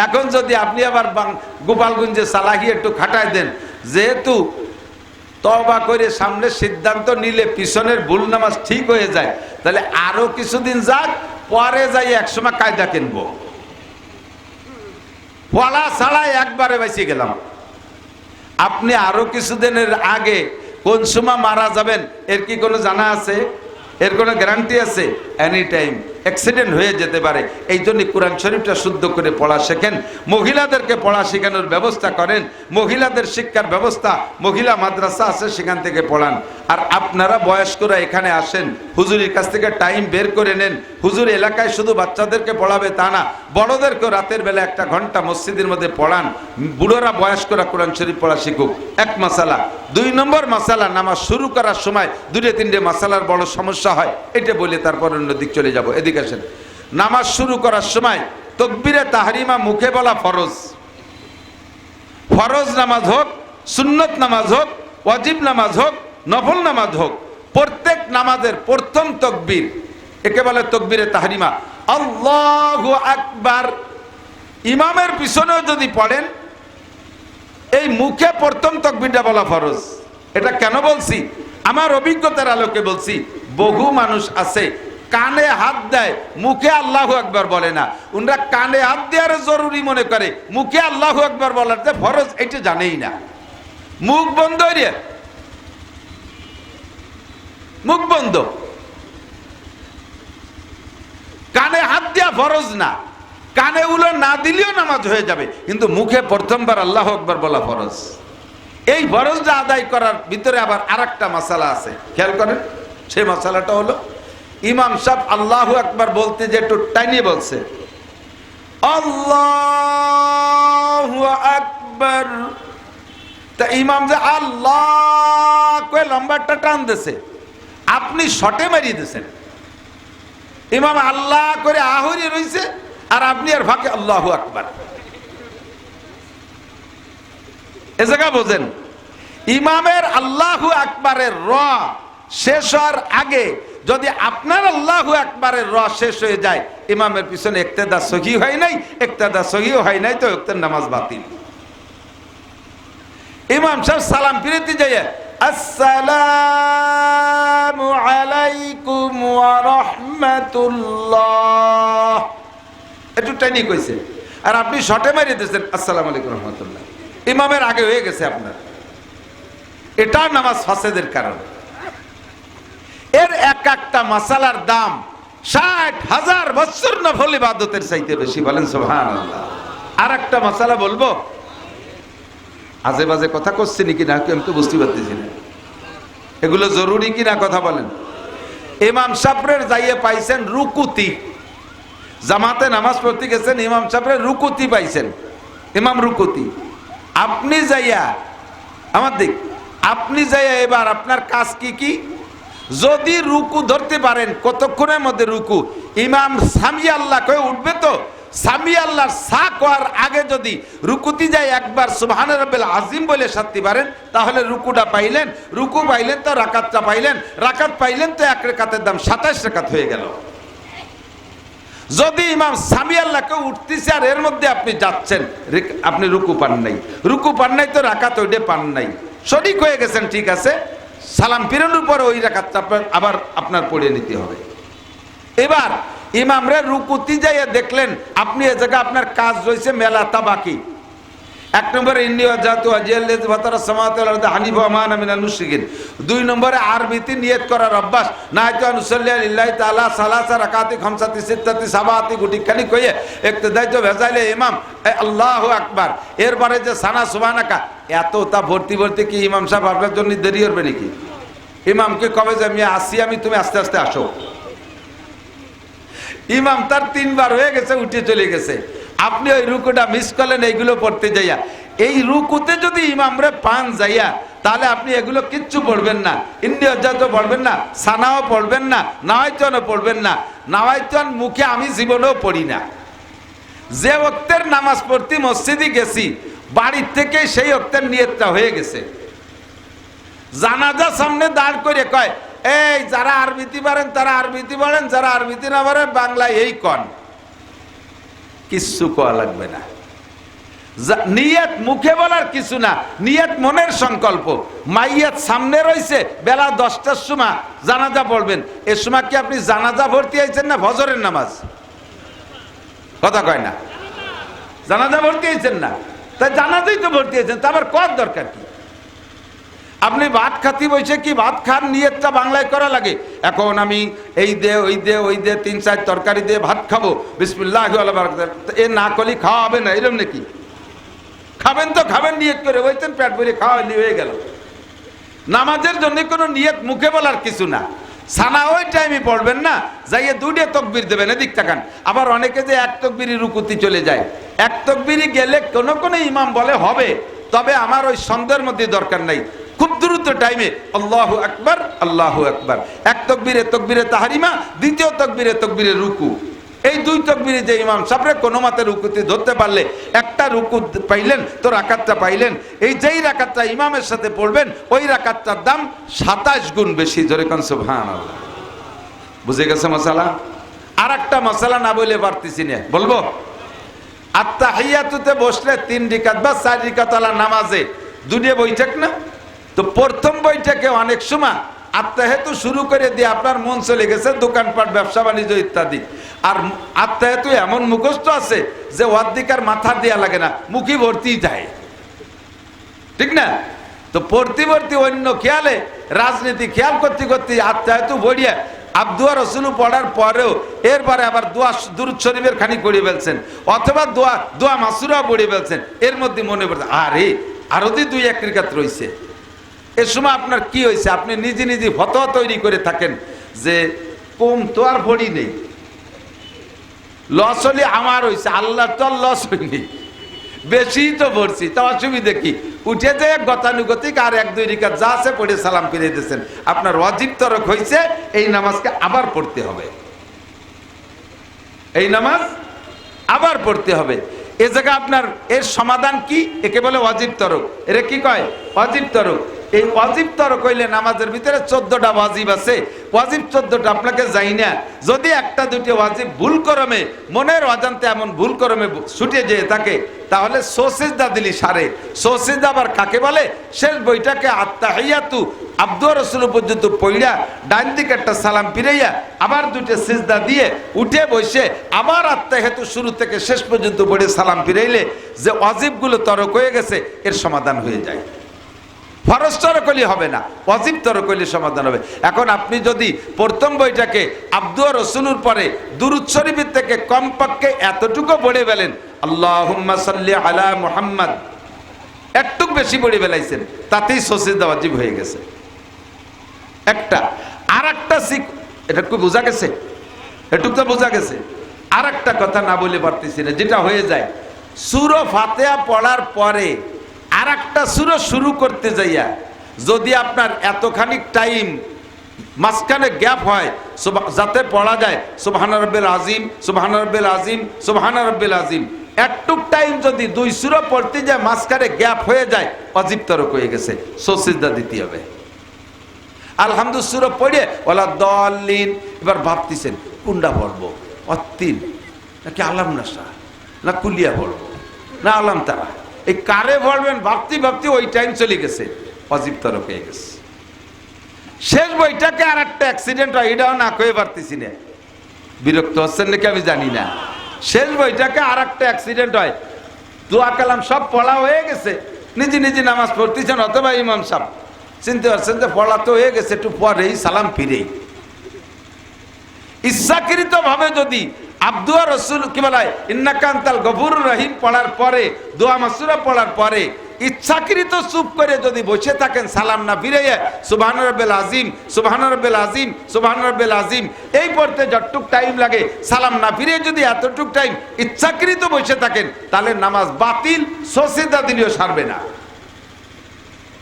এখন যদি আপনি আবার গোপালগঞ্জে সালাহি একটু খাটায় দেন, যেহেতু তওবা করে সামনে সিদ্ধান্ত নিলে পিছনের ভুল নামাজ ঠিক হয়ে যায়, তাহলে আরো কিছুদিন যাক, পরে যাই একসময় কায়দা কিনবো। পলা ছাড়াই একবারে বেঁচে গেলাম। আপনি আরো কিছুদিনের আগে কোন সময় মারা যাবেন এর কি কোনো জানা আছে? এর কোনো গ্যারান্টি আছে? এনি টাইম অ্যাক্সিডেন্ট হয়ে যেতে পারে। এই জন্য কোরআন শরীফটা শুদ্ধ করে পড়া শেখেন, মহিলাদেরকে পড়া শেখানোর ব্যবস্থা করেন, মহিলাদের শিক্ষার ব্যবস্থা, মহিলা মাদ্রাসা আছে সেখান থেকে পড়ান। আর আপনারা বয়স্করা এখানে আসেন, হুজুরের কাছ থেকে টাইম বের করে নেন। হুজুর এলাকায় শুধু বাচ্চাদেরকে পড়াবে তা না, বড়দেরকেও রাতের বেলা 1 ঘন্টা মসজিদের মধ্যে পড়ান। বুড়োরা বয়স্করা কোরআন শরীফ পড়া শিখুক। 1 মাসালা। 2 নম্বর মাসালা, নামাজ শুরু করার সময় 2-3টে মাসালার বড় সমস্যা হয়, এটা বলে তারপর অন্য দিক চলে যাব। এদিকে আসেন। নামাজ শুরু করার সময় তাকবীরে তাহরিমা মুখে বলা ফরজ। ফরজ নামাজ হোক, সুন্নত নামাজ হোক, ওয়াজিব নামাজ হোক, নফল নামাজ হোক, প্রত্যেক নামাজের প্রথম তাকবীর একে বলে তাকবীরে তাহরিমা, আল্লাহু আকবার। ইমামের পিছনেও যদি পড়েন, এই মুখে প্রথম তাকবীরটা বলা ফরজ। এটা কেন বলছি? আমার অভিজ্ঞতার আলোকে বলছি। বহু মানুষ আছে কানে হাত দেয়, মুখে আল্লাহু আকবার বলে না। উনরা কানে হাত দেওয়ার জরুরি মনে করে, মুখে আল্লাহু আকবার বলার যে ফরজ এটা জানেই না। মুখ বন্ধ রে, মুখ বন্ধ। কানে হাত দেওয়া ফরজ না, কানে উলো না দিলেও নামাজ হয়ে যাবে, কিন্তু মুখে প্রথমবার আল্লাহু আকবার বলা ফরজ। এই ফরজটা আদায় করার ভিতরে আবার আরেকটা মাসালা আছে, খেয়াল করেন। সেই মাসালাটা হলো, ইমাম সাহেব আল্লাহু আকবার বলতে যে একটু টাইনিয়ে বলছে আল্লাহু আকবার, তা ইমাম যে আল্লাহ কয়ে লম্বাটা টান দিছে, আপনি শটে মারিয়ে দিয়েছেন। ইমাম আল্লাহ করে আহুরি রইছে, আর আপনি আর ফাঁকে আল্লাহু আকবার। এ জায়গা বোঝেন, ইমামের আল্লাহু আকবারের র শেষ হওয়ার আগে যদি আপনার আল্লাহু আকবারের র শেষ হয়ে যায়, ইমামের পিছনে ইক্তেদা সহি হয় নাই, ইক্তেদা সহি হয় নাই, তো ইক্তের নামাজ বাতিল। ইমাম সাহেব সালাম ফিরাতে যায়, আসসালামু আলাইকুম ওয়া রাহমাতুল্লাহ, একটু টাইনি কইছে, আর আপনি শটে মারিয়ে দিয়েছেন আসসালামু আলাইকুম ওয়া রাহমাতুল্লাহ। ইমামের আগে হয়ে গেছে আপনার, এটা নামাজ ফাসেদের কারণ। এর এক একটা মাসালার দাম 60,000 বছর নফল ইবাদতের চাইতে বেশি, বলেন সুবহানাল্লাহ। আর একটা মাসালা বলবো, আজে বাজে কথা করছি নাকি না আমি তো বুঝতে পারতেছি না, এগুলো জরুরি কিনা কথা বলেন। ইমাম সাহেবের যাইয়ে পাইছেন রুকুতি, জামাতে নামাজ পড়তে গেছেন, ইমাম সাহেবের রুকুতি পাইছেন, ইমাম রুকুতি। আপনি যাইয়া আমার দিক, আপনি যাইয়া এবার আপনার কাজ কি কি? যদি রুকু ধরতে পারেন, কতক্ষণের মধ্যে রুকু, ইমাম সামি আল্লাহ কয়ে উঠবে, তো সামি আল্লাহর সা করার আগে যদি রুকুতি যায় একবার সুবহান রাব্বিল আযীম বলে সারতে পারেন, তাহলে রুকুটা পাইলেন, রুকু পাইলেন তো রাকাতটা পাইলেন, রাকাত পাইলেন তো 1 রাকাতের দাম 27 রাকাত হয়ে গেল। যদি ইমাম সামি আল্লাহকে উঠতেছে আর এর মধ্যে আপনি যাচ্ছেন, আপনি রুকু পান নাই, রুকু পান নাই তো রাকাত ওইটা পান নাই, শরীক হয়ে গেছেন, ঠিক আছে, সালাম ফিরানোর পর ওই রাকাতটা আবার আপনার পড়ে নিতে হবে। এবার ইমামরা রুকুতি যাইয়া দেখলেন আপনি এ জায়গায় আপনার কাজ রয়েছে মেলাটা বাকি। 1 নম্বরে ইন্নী ওয়াজহাতু ওয়াজহিয়াল্লাযী ফাতারা সামাওয়াতি ওয়াল আরদা হানিফা ওয়া মা আনা মিনাল মুশরিকিন। 2 নম্বরে আরবিতে নিয়ত করার অভ্যাস, নাইতু আন উসাল্লি লিল্লাহি তাআলা সালাসা রাকাতি খামসাতি সিত্তাতি সাবাতি গুটিখানি কইয়ে ইক্তেদাই তো ভেজাইলে ইমাম আল্লাহু আকবার, এরপরে যে সানা সুবহানাকা, এত তা ভর্তি ভর্তি কি ইমাম সাহেব আপনার জন্য দেরি হবে নাকি? ইমামকে কবে যে আমি আসি, আমি তুমি আস্তে আস্তে আসো। ইমাম তার 3 বার হয়ে গেছে, উঠে চলে গেছে, আপনি ওই রুকুটা মিস করলেন এইগুলো পড়তে যাইয়া। এই রুকুতে যদি ইমামরে পান যাইয়া, তাহলে আপনি এগুলো কিচ্ছু পড়বেন না, ইন্নী ওয়াজহাতু পড়বেন না, সানাও পড়বেন না, নাওয়াইতুনও পড়বেন না। নাওয়াইতুন মুখে আমি জীবনেও পড়ি না। যে ওয়াক্তের নামাজ পড়তে মসজিদে গেছি, বাড়ির থেকে সেই ওয়াক্তের নিয়তটা হয়ে গেছে। জানাজা সামনে দাঁড় করে কয়, এই যারা আরবিতে পারেন তারা আরবিতে পড়েন, যারা আরবিতে না পারেন বাংলায় এই কন, কিচ্ছু কোয়া লাগবে না। নিয়ত মুখে বলার কিছু না, নিয়ত মনের সংকল্প। মাইয়াত সামনে রয়েছে, বেলা 10টার সময় জানাজা পড়বেন, এর সময় কি আপনি জানাজা ভর্তি হয়েছেন না ফজরের নামাজ? কথা কয় না, জানাজা ভর্তি হয়েছেন না, তাই জানাজাই তো ভর্তি হয়েছেন, তা আবার কর দরকার কি? আপনি ভাত খাতি বসে কি ভাত খান নিয়তটা বাংলায় করা লাগে। এখন আমি এই দে ওই দে ওই দে 3-4 তরকারি দিয়ে ভাত খাবো, বিসমিল্লাহ আল্লাহু আকবার, এ না করলে খাওয়া হবে না, এরকম নাকি? খাবেন তো খাবেন নিয়ত করে, বলতেন পেট ভরে খাওয়া হয়ে গেল। নামাজের জন্য কোনো নিয়ত মুখে বলার কিছু না। সানা ওই টাইমে পড়বেন না, যাইয়ে 2টা তকবির দেবেন, এদিক তাকান। আবার অনেকে যে 1 তকবিরই রুকুতি চলে যায়, 1 তকবিরই গেলে কোনো ইমাম বলে হবে, তবে আমার ওই সন্দেহের মধ্যে দরকার নাই। খুব দ্রুত টাইমে আল্লাহু আকবার, আল্লাহু আকবার, 1 তকবিরে তকবিরে তাহরিমা, 2য় তকবিরে তকবিরে রুকু। এই 2 তকবিরে যে ইমাম সাহেব কোনো মতে রুকুতে ধরতে পারলে একটা রুকু পাইলেন, তো রাকাতটা পাইলেন। এই যেই রাকাতটা ইমামের সাথে পড়বেন, ওই রাকাতটার দাম 27 গুণ বেশি। জোরে কোন সুবহানাল্লাহ। বুঝে গেছে মশালা? আর একটা মশালা না বলে পারতেছি না, বলবো। আত্তাহিয়াতুতে বসলে 3 রাকাত বা 4 রাকাত আলা নামাজে 2টা বৈঠক না, তো প্রথম বৈঠকে অনেক সময় আত্তাহিয়াতু শুরু করে দিয়ে আপনার মন চলে গেছে দোকানপাট, ব্যবসা বাণিজ্য ইত্যাদি, আর আত্তাহিয়াতু এমন মুখস্থ আছে যে অর্ধেকার মাথা দেয়া লাগে না, মুখে ভর্তি যায়, ঠিক না? তো পড়তে পড়তে অন্য খেয়ালে রাজনীতি খেয়াল করতে করতে আত্তাহিয়াতু বড়িয়া আব্দুয়া রসুল পড়ার পরেও এরপরে আবার দুরূদ শরীফের খানি পড়ে ফেলছেন, অথবা দোয়া মাসুরা পড়ে ফেলছেন। এর মধ্যে মনে পড়ছে আরে আরো 2-1 রাকাত রয়েছে। এর সময় আপনার কি হয়েছে? আপনি নিজে নিজে ফতোয়া তৈরি করে থাকেন যে কম তো আর পড়ি নেই, লস হলে আমার হয়েছে, আল্লাহ তো লস হয়নি, বেশি তো পড়ছি, তা অসুবিধা কি? উঠে যায় গতানুগতিক আর 1-2 রাকাত যা আছে পড়ে সালাম ফিরে দিয়েছেন, আপনার ওয়াজিব তরক হয়েছে। এই নামাজকে আবার পড়তে হবে, এই নামাজ আবার পড়তে হবে। এ জায়গা আপনার এর সমাধান কি? একে বলে ওয়াজিব তরক। এরা কি কয়? ওয়াজিব তরক। এই ওয়াজিব তরক হইলে নামাজের ভিতরে 14টা ওয়াজিব আছে, ওয়াজিব 14টা আপনাকে যাই না। যদি 1-2টি ওয়াজিব ভুল করমে, মনের অজান্তে এমন ভুল করমে ছুটে যেয়ে থাকে, তাহলে সুজদা দিলি সারে। সুজদা আবার কাকে বলে? শেষ বইটাকে আত্তাহিয়াতু আব্দুর রাসূল পর্যন্ত পড়িয়া ডান দিকে একটা সালাম ফিরাইয়া আবার 2টা সিজদা দিয়ে উঠে বসে আবার আত্তাহিয়াতু শুরু থেকে শেষ পর্যন্ত পড়ে সালাম ফিরাইলে যে ওয়াজিবগুলো তরক হয়ে গেছে, এর সমাধান হয়ে যায়। ফরজ তরক হলে হবে না, ওয়াজিব তরক হলে সমাধান হবে। এখন আপনি যদি প্রথম বইটাকে আব্দুর রাসূলের পরে দুরূদ শরীফের থেকে কমপক্ষে এতটুকু পড়ে ফেলেন, আল্লাহুম্মা সাল্লি আলা মুহাম্মদ, একটু বেশি পড়ে ফেলাইছেন, তাতেই সুজদা ওয়াজিব হয়ে গেছে একটা। আর একটা এটা কি বোঝা গেছে? এটুকু তো বোঝা গেছে। আর একটা কথা না বলে পারতেছি না, যেটা হয়ে যায় সূরা ফাতিহা পড়ার পরে আর একটা সূরা শুরু করতে যাইয়া যদি আপনার এতখানি টাইম মাঝখানে গ্যাপ হয়, যাতে পড়া যায় সুবহান রাব্বিল আযীম, সুবহান রাব্বিল আযীম, সুবহান রাব্বিল আযীম, একটু টাইম যদি 2 সূরা পড়তে যায় মাঝখানে গ্যাপ হয়ে যায়, ওয়াজিব তরক হয়ে গেছে, সুজদা দিতে হবে। আলহামদুলিল্লাহ সূরা পড়ে ওয়ালা দাল্লিন, এবার ভাবতেছেন কোনটা পড়বো, অত্তিন নাকি আলাম নাসা, না কুলিয়া পড়বো, না আলাম তারা, এই কারে পড়বেন ভাবতে ভাবতে ওই টাইম চলে গেছে, ওয়াজিব তরক হয়ে গেছে। শেষ বইটাকে আর একটা অ্যাক্সিডেন্ট হয়, এটাও না কয়ে পারতেছি না, বিরক্ত হচ্ছেন নাকি আমি জানি না। শেষ বইটাকে আর একটা অ্যাক্সিডেন্ট হয়, দোয়া কালাম সব পড়া হয়ে গেছে, নিজে নিজে নামাজ পড়তেছেন, অথবা ইমাম সাহেব চিনতে পারছেন যে পড়া তো হয়ে গেছে, একটু পরেই সালাম ফিরেই ইচ্ছাকৃত ভাবে যদি আব্দুয়া রাসূল কি বলে ইন্নাকা আনতাল গফুরুর রহিম পড়ার পরে, দোয়া মাসুরা পড়ার পরে ইচ্ছাকৃত চুপ করে যদি বসে থাকেন সালাম না ফিরাইয়া সুবহান রাব্বিল আযীম, সুবহান রাব্বিল আযীম, সুবহান রাব্বিল আযীম, এই পড়তে যতটুক টাইম লাগে সালাম না ফিরে যদি এতটুক টাইম ইচ্ছাকৃত বসে থাকেন, তাহলে নামাজ বাতিল, সুজদা দিলেও সারবে না,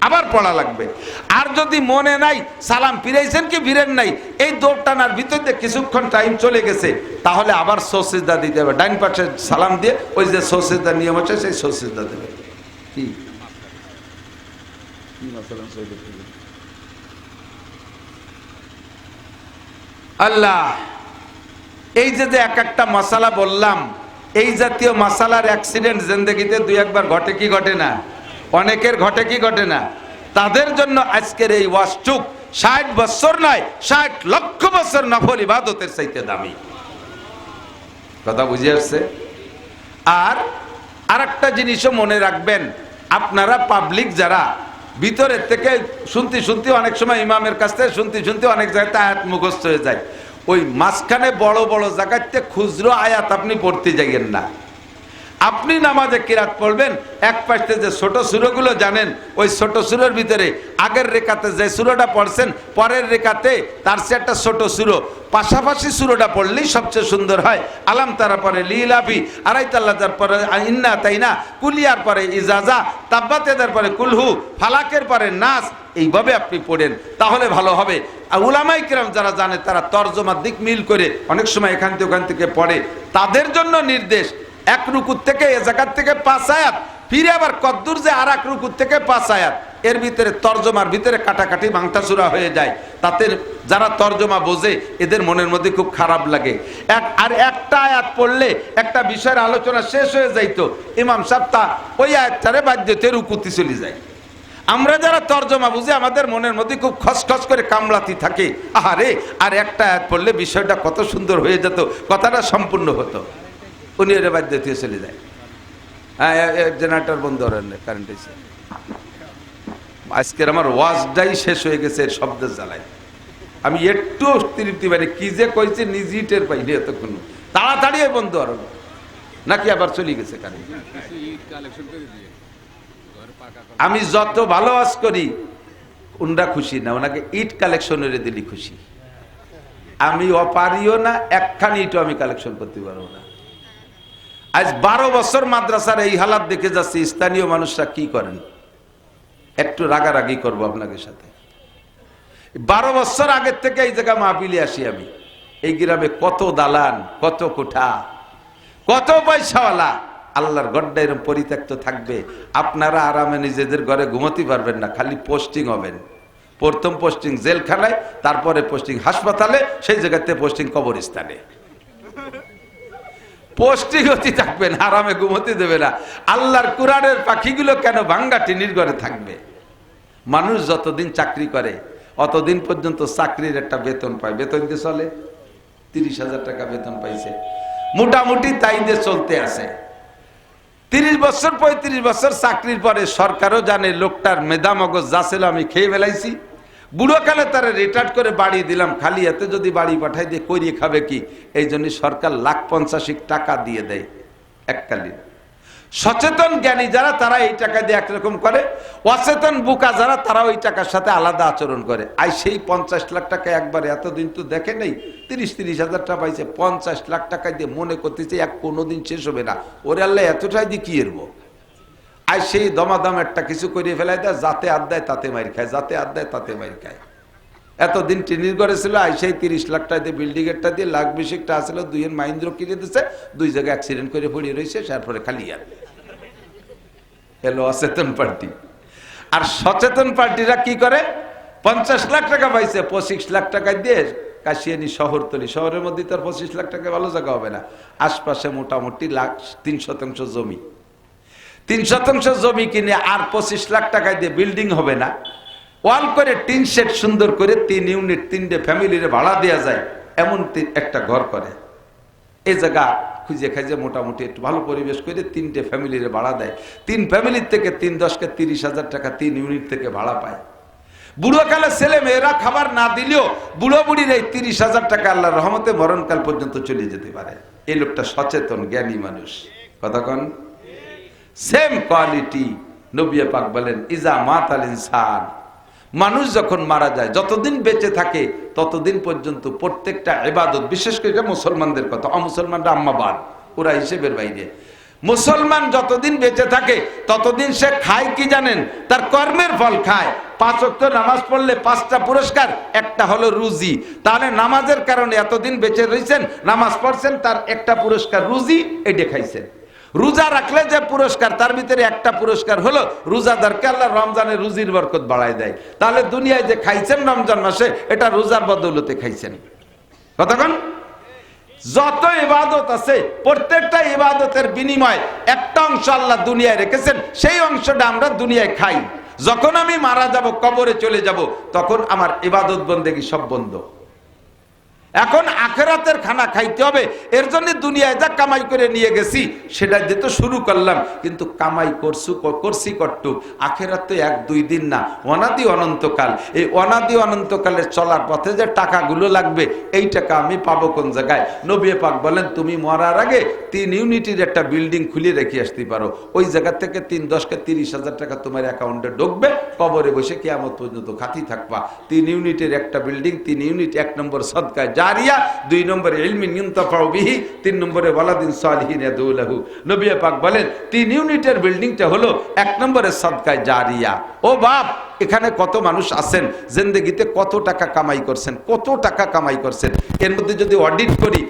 আবার পড়া লাগবে। আর যদি মনে নাই সালাম ফিরাইছেন কি ফিরেন নাই, এই দৌড় টানার ভিতরে কিছুক্ষণ টাইম চলে গেছে, তাহলে আবার সুজদা দিতে হবে। ডাইন পাশে সালাম দিয়ে ওই যে সুজদার নিয়ম আছে সেই সুজদা দেবে। কি আল্লাহ, এই যে এক একটা মশালা বললাম, এই জাতীয় মাসালার অ্যাক্সিডেন্ট জিন্দেগিতে দুই একবার ঘটে কি ঘটে না? অনেকের ঘটে কি ঘটে না? তাদের জন্য আজকের এই ওয়াজটুক 60 বছর নয় 60 লক্ষ বছর নফল ইবাদতের চাইতে দামি। কথা বুঝে আসছে? আর আরেকটা জিনিসও মনে রাখবেন, আপনারা পাবলিক যারা ভিতরের থেকে শুনতে অনেক সময় ইমামের কাছ থেকে শুনতে অনেক জায়গায় আয়াত মুখস্থ হয়ে যায়, ওই মাঝখানে বড় বড় জায়গাতে খুচরো আয়াত আপনি পড়তে যাইয়েন না। আপনি নামাজে কিরাত পড়বেন, এক পাশে যে ছোট সূরাগুলো জানেন ওই ছোট সূরার ভিতরে আগের রেখাতে যে সূরাটা পড়ছেন পরের রেখাতে তার চেয়ে একটা ছোট সূরা পাশাপাশি সূরাটা পড়লেই সবচেয়ে সুন্দর হয়। আলাম তারা পরে লিলাফি, আড়াইতাল্লাজার পরে ইন্না তাইনা, কুলিয়ার পরে ইজাজা, তাব্বাতেদার পরে কুলহু, ফালাকের পরে নাস, এইভাবে আপনি পড়েন তাহলে ভালো হবে। আর উলামায়ে কিরাম যারা জানে তারা তরজমার দিক মিল করে অনেক সময় এখান থেকে ওখান থেকে পড়ে, তাদের জন্য নির্দেশ এক রুকুর থেকে এ জায়গার থেকে 5 আয়াত, ফিরে আবার কদ্দুর যে আর এক রুকুর থেকে 5 আয়াত, এর ভিতরে তরজমার ভিতরে কাটাকাটি ভাঙতাচুরা হয়ে যায়। তাতে যারা তরজমা বোঝে এদের মনের মধ্যে খুব খারাপ লাগে। আর একটা আয়াত পড়লে একটা বিষয়ের আলোচনা শেষ হয়ে যাইতো, ইমাম সাহেব তা ওই আয়াতটারে বাধ্যতে রুকুতে চলে যায়। আমরা যারা তরজমা বুঝি আমাদের মনের মধ্যে খুব খসখস করে কামড়াতি থাকে, আহারে আর একটা আয়াত পড়লে বিষয়টা কত সুন্দর হয়ে যেত, কথাটা সম্পূর্ণ হতো। উনি এর বাধ্য দিয়ে চলে যায়। হ্যাঁ, জেনারেটর বন্ধ করেন, কারেন্ট এসে। আজকের আমার ওয়াজটাই শেষ হয়ে গেছে শব্দের জ্বালায়। আমি একটু তৃপ্তি পাইনি, কি যে কইছে নিজেই টের পাইনি এতক্ষণ। তাড়াতাড়ি বন্ধ করেন, নাকি আবার চলে গেছে কারেন্ট। আমি যত ভালো ওয়াজ করি উনরা খুশি না, ওনাকে ইট কালেকশনের দিলি খুশি। আমি অপারিও না, একখানি ইটও আমি কালেকশন করতে পারবো না। আজ 12 বছর মাদ্রাসার এই হালাত দেখে যাচ্ছি, স্থানীয় মানুষরা কি করেন। একটু রাগারাগি করবো আপনাদের সাথে। 12 বছর আগের থেকে এই জায়গা মাহফিলে আসি আমি। এই গ্রামে কত দালান, কত কোঠা, কত পয়সাওয়ালা, আল্লাহর গড্ডা এরকম পরিত্যক্ত থাকবে, আপনারা আরামে নিজেদের ঘরে ঘুমোতে পারবেন না, খালি পোস্টিং হবেন। প্রথম পোস্টিং জেলখানায়, তারপরে পোস্টিং হাসপাতালে, সেই জায়গাতে পোস্টিং কবরস্থানে। পোস্টিং হতে থাকবেন, আরামে ঘুমোতে দেবে না। আল্লাহর কোরআনের পাখিগুলো কেন ভাঙ্গা টিনির ঘরে থাকবে? মানুষ যতদিন চাকরি করে অতদিন পর্যন্ত চাকরির একটা বেতন পায়। বেতন দিয়ে চলে, 30,000 টাকা বেতন পাইছে, মোটামুটি তাই দিয়ে চলতে আছে। 30 বছর 35 বছর চাকরির পরে সরকারও জানে লোকটার মেধা মগজ যা ছিল আমি খেয়ে ফেলাইছি, বুড়োকালে তারা রিটায়ার্ড করে বাড়ি দিলাম, খালি এতে যদি বাড়ি পাঠাই দিয়ে করিয়ে খাবে কি? এই জন্য সরকার 1,50,000 টাকা দিয়ে দেয় এককালীন। সচেতন জ্ঞানী যারা তারা এই টাকা দিয়ে একরকম করে, অচেতন বুকা যারা তারা ওই টাকার সাথে আলাদা আচরণ করে। আর সেই 50 লাখ টাকা একবারে এতদিন তো দেখে নেই, 30,000 টাকা পাইছে, 50 লাখ টাকা দিয়ে মনে করতেছে এক কোনোদিন শেষ হবে না, ওরে আল্লাহ এতটাই দিয়ে কি এরবো। আর সেই দমাদম একটা কিছু করে ফেলাই দেয়, যাতে আড্ডায় তাতে মার খায়, যাতে আড্ডায় তাতে মার খায়। এতদিন টিনির ঘরে ছিল, আই সেই 30 লাখ টাকা দিয়ে বিল্ডিং একটা দিয়ে লাখ 20 টাকা ছিল, 2 মাহিন্দ্র কিনে দিচ্ছে, 2 জায়গায় অ্যাক্সিডেন্ট করে পড়িয়ে রয়েছে, তারপরে খালি আর এলো অচেতন পার্টি। আর সচেতন পার্টিরা কি করে? 50 লাখ টাকা পাইছে, 25 লাখ টাকা দিয়ে কাশিয়ানি শহরতলি, শহরের মধ্যে তার 25 লাখ টাকা ভালো জায়গা হবে না, আশপাশে মোটামুটি 3 শতাংশ জমি, 3 শতাংশ জমি কিনে আর 25 লাখ টাকা দিয়ে বিল্ডিং হবে না, ওয়াল করে টিন শেড সুন্দর করে 3 ইউনিট 3টে ফ্যামিলির ভাড়া দেওয়া যায় এমন একটা ঘর করে। এই জায়গা খুঁজে খাইজে মোটামুটি একটু ভালো পরিবেশ করে 3টে ফ্যামিলির ভাড়া দেয়। 3 ফ্যামিলির থেকে 3-10কে 30,000 টাকা 3 ইউনিট থেকে ভাড়া পায়। বুড়োকালে ছেলে মেয়েরা খাবার না দিলেও বুড়ো বুড়ির এই 30,000 টাকা আল্লাহর রহমতে মরণকাল পর্যন্ত চলে যেতে পারে। এই লোকটা সচেতন জ্ঞানী মানুষ। কতক্ষণ সেম কোয়ালিটি নবী পাক বলেন, ইজা মাতাল ইনসান, মানুষ যখন মারা যায়, যতদিন বেঁচে থাকে ততদিন পর্যন্ত প্রত্যেকটা ইবাদত, বিশেষ করে এটা মুসলমানদের কথা, অমুসলমানরা আম্মাবাদ, ওরা হিসেবের বাইরে। মুসলমান যতদিন বেঁচে থাকে ততদিন সে খায় কি জানেন? তার কর্মের ফল খায়। 5 ওয়াক্ত নামাজ পড়লে 5টা পুরস্কার, একটা হলো রুজি। তাহলে নামাজের কারণে এতদিন বেঁচে রয়েছেন, নামাজ পড়ছেন, তার একটা পুরস্কার রুজি, এটা খাইছেন। রোজা রাখলে যে পুরস্কার, তার ভিতরে একটা পুরস্কার হলো রোজাদারকে আল্লাহ রমজানে রুজির বরকত বাড়ায় দেয়। তাহলে দুনিয়ায় যে খাইছেন রমজান মাসে, এটা রোজার বদৌলতে খাইছেন। কতক্ষণ যত ইবাদত আছে প্রত্যেকটা ইবাদতের বিনিময়ে একটা অংশ আল্লাহ দুনিয়ায় রেখেছেন, সেই অংশটা আমরা দুনিয়ায় খাই। যখন আমি মারা যাব, কবরে চলে যাব, তখন আমার ইবাদত বন্দেগী সব বন্ধ। এখন আখেরাতের খানা খাইতে হবে, এর জন্য দুনিয়ায় যা কামাই করে নিয়ে গেছি সেটা দিয়ে তো শুরু করলাম, কিন্তু কামাই করছি কট্টু। আখেরাত তো 1-2 দিন না, অনাদি অনন্তকাল। এই অনাদি অনন্তকালের চলার পথে যে টাকাগুলো লাগবে, এই টাকা আমি পাবো কোন জায়গায়? নবী পাক বলেন, তুমি মরার আগে 3 ইউনিটের একটা বিল্ডিং খুলে রেখে আসতে পারো, ওই জায়গা থেকে 3-10 30,000 টাকা তোমার অ্যাকাউন্টে ঢুকবে, কবরে বসে কিয়ামত পর্যন্ত খাতি থাকবা। 3 ইউনিটের একটা বিল্ডিং, 3 ইউনিট, 1 নম্বর সদকায় জারিয়া, 2 নম্বরে ইলমিন ইউনতাফাউ বিহি, 3 নম্বরে ওয়ালাদিন সালিহিন ইয়াদউ লাহু। নবী পাক বলেন 3 ইউনিটের বিল্ডিংটা হলো 1 নম্বরে সদকায় জারিয়া। ও বাপ, এখানে কত মানুষ আছেন জিন্দেগিতে কত টাকা কামাই করছেন, কত টাকা কামাই করছেন, এর মধ্যে যদি অডিট করি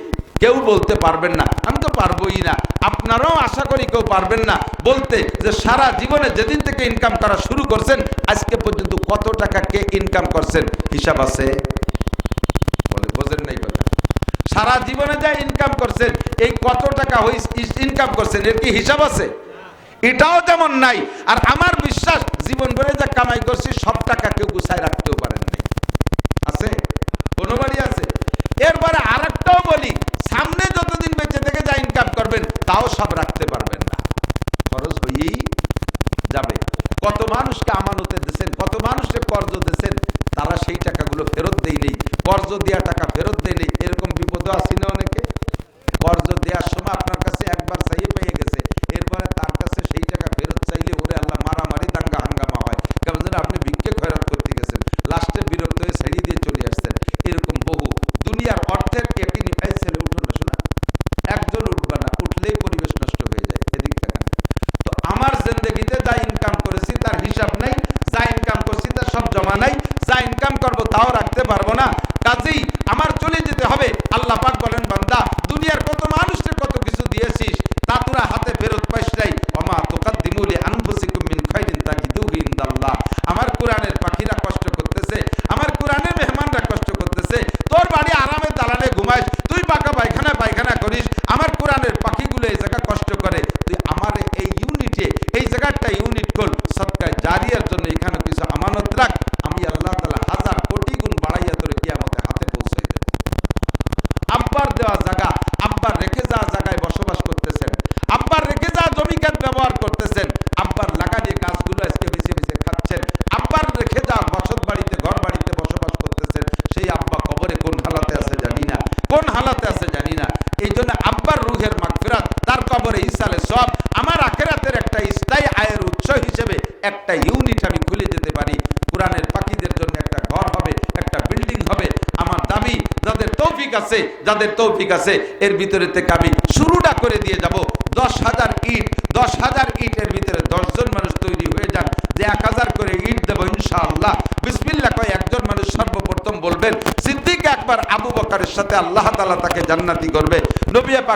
কেউ বলতে পারবেন না, আমি তো পারবোই না, আপনারাও আশা করি কেউ পারবেন না বলতে যে সারা জীবনে যেদিন থেকে ইনকাম করা শুরু করছেন আজকে পর্যন্ত কত টাকা কে ইনকাম করছেন, হিসাব আছে? বোঝেন নাই কথা? সারা জীবনে যা ইনকাম করছেন, এই কত টাকা ইনকাম করছেন, এর কি হিসাব আছে? এটাও যেমন নাই। আর আমার বিশ্বাস জীবন ভরে যা কামাই করছি সব টাকা কেউ গুছায় রাখতেও পারেন নাই। আছে? কোনো বাড়ি আছে? এরপরে আরেকটাও বলি, সামনে যতদিন বেঁচে থেকে যা ইনকাম করবেন তাও সব রাখতে পারবেন না, খরচ হয়েই যাবে। কত মানুষকে আমানতে দিয়েছেন, কত মানুষকে কর্জ দিয়েছেন, তারা সেই টাকাগুলো ফেরত দেয় নেই, কর্জ দেওয়া টাকা ফেরত দেয় নেই। এরকম বিপদও আসি না অনেকে? কর্জ দেওয়ার সময় আপনার কাছে একবার চাইয়ে পেয়ে গেছে, এরপরে তার কাছে সেই টাকা ফেরত চাইলে ওরে আল্লাহ মারামারি দাঙ্গা হাঙ্গামা হয়, কেমন যেন আপনি ভিক্ষে খয়রাত করতে গেছেন, লাস্টে বিরক্ত হয়ে ছেড়ে দিয়ে চলে আসছেন। এরকম বহু দুনিয়ার অর্থের একই নিপাই ছেলে উঠুন না, শোনা একজন উঠবে না, উঠলেই পরিবেশ নষ্ট হয়ে যায়। এদিক থেকে তো আমার জিন্দেগিতে যা ইনকাম করেছি তার হিসাব নাই, যা ইনকাম করছি তার সব জমা নাই, যা ইনকাম করবো তাও রাখতে পারবো না। কাজেই আমার চলে যেতে হবে। আল্লাহ পাক বলেন, বান্দা দুনিয়ার কত মানুষকে কত কিছু দিয়েছিস, তা তোরা হাতে ফেরত পাইস নাই। ওমা তুকাদ্দিমু লিআনফুসিকুম মিন খাইরিন তাজিদুহু ইনদাল্লাহ। আমার কোরআনের পাখিরা কষ্ট করতেছে, আমার কোরআনের মেহমানরা কষ্ট করতেছে। তোর বাড়ি আরামে দালানে ঘুমাইস, তুই পাকা পায়খানা করিস, আমার কোরআনের পাখিগুলো এই জায়গা কষ্ট করে, তুই আমার এই ইউনিটে এই জায়গাটা ইউনিট কর, সদকায়ে জারিয়ার জন্য এখানে কিছু আমানত রাখ, আমি আল্লাহ তাআলা 1000 কোটি গুণ বাড়াইয়া তোর কিয়ামতে হাতে পৌঁছে দেব। আব্বার দেওয়া জায়গা, আব্বার রেখে যাওয়া জায়গায় বসবাস করতেছেন, আব্বার রেখে যাওয়া জমিকাত ব্যবহার করতেছেন, আব্বার লাগানো গাছগুলো আজকে বেছে বেছে খাচ্ছেন, আব্বার রেখে যাওয়া বসত বাড়িতে ঘর বাড়িতে বসবাস করতেছেন। সেই আব্বা কবরে কোন হালাতে আছে জানি না, কোন হালাতে আছে জানি না। এই জন্য আব্বার রুহের মাগফিরাত, তার কবরে ইসালে সব, আমার আখিরাতের একটা স্থায়ী আয়ের উৎস হিসেবে একটা ইউনিট আমি খুলে যেতে পারি। কোরআনের পাখিদের জন্য একটা ঘর হবে, একটা বিল্ডিং হবে। আমার দাবি, যাদের তৌফিক আছে, যাদের তৌফিক আছে, এর ভিতরে থেকে আমি শুরুটা করে দিয়ে যাব। 10,000 ইট, 10,000 ইটের ভিতরে 10 জন মানুষ তৈরি হয়ে যান, যে 1000 করে ইট দেবো ইনশাআল্লাহ। বিসমিল্লাহ কয় একজন মানুষ সর্বপ্রথম বলবেন, সিদ্দিক আকবর আবু বকরের সাথে আল্লাহ তাআলা তাকে জান্নাতি করবে। নবী পাক